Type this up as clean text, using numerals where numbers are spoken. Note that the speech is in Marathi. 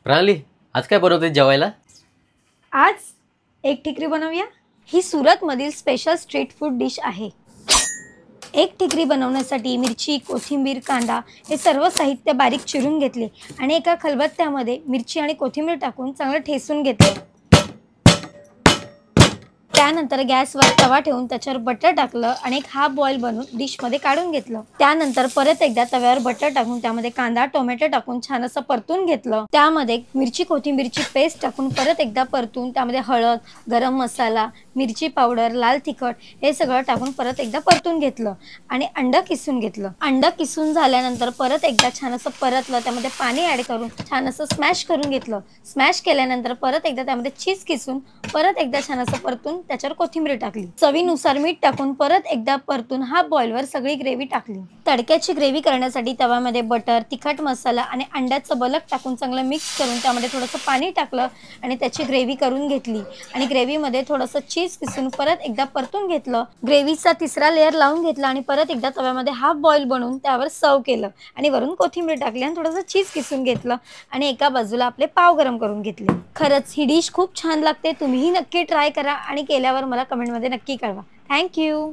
प्रणाली, आज काय बनवते जेवायला? आज एक ठिकरी बनवूया। ही सुरतमधील स्पेशल स्ट्रीट फूड डिश आहे। एक ठिकरी बनवण्यासाठी मिरची, कोथिंबीर, कांदा हे सर्व साहित्य बारीक चिरून घेतले आणि एका खलबत्त्यामध्ये मिरची आणि कोथिंबीर टाकून चांगलं ठेचून घेतले। त्यानंतर गॅसवर तवा ठेवून त्याच्यावर बटर टाकलं आणि एक हाफ बॉईल बनवून डिशमध्ये काढून घेतलं। त्यानंतर परत एकदा तव्यावर बटर टाकून त्यामध्ये कांदा, टोमॅटो टाकून छान असं परतून घेतलं। त्यामध्ये मिरची, कोथिंबीरची पेस्ट टाकून परत एकदा परतून त्यामध्ये हळद, गरम मसाला, मिरची पावडर, लाल तिखट हे सगळं टाकून परत एकदा परतून घेतलं आणि अंडं किसून घेतलं। अंडं किसून झाल्यानंतर परत एकदा छान असं परतलं, त्यामध्ये पाणी ॲड करून छान असं स्मॅश करून घेतलं। स्मॅश केल्यानंतर परत एकदा त्यामध्ये चीज किसून परत एकदा छान असं परतून त्याच्यावर कोथिंबीर टाकली। चवीनुसार मीठ टाकून परत एकदा परतून हाफ बॉईलवर सगळी ग्रेव्ही टाकली। तडक्याची ग्रेव्ही करण्यासाठी तव्यामध्ये बटर, तिखट मसाला आणि अंड्याचं बलक टाकून चांगलं मिक्स करून त्यामध्ये थोडंसं पाणी टाकलं आणि त्याची ग्रेव्ही करून घेतली आणि ग्रेव्हीमध्ये थोडंसं चीज किसून परत एकदा परतून घेतलं। ग्रेव्हीचा तिसरा लेयर लावून घेतला आणि परत एकदा तव्यामध्ये हाफ बॉईल बनवून त्यावर सर्व केलं आणि वरून कोथिंबीर टाकली आणि थोडंसं चीज किसून घेतलं आणि एका बाजूला आपले पाव गरम करून घेतले। खरंच ही डिश खूप छान लागते, तुम्हीही नक्की ट्राय करा आणि केल्यावर मला कमेंटमध्ये नक्की कळवा। Thank you.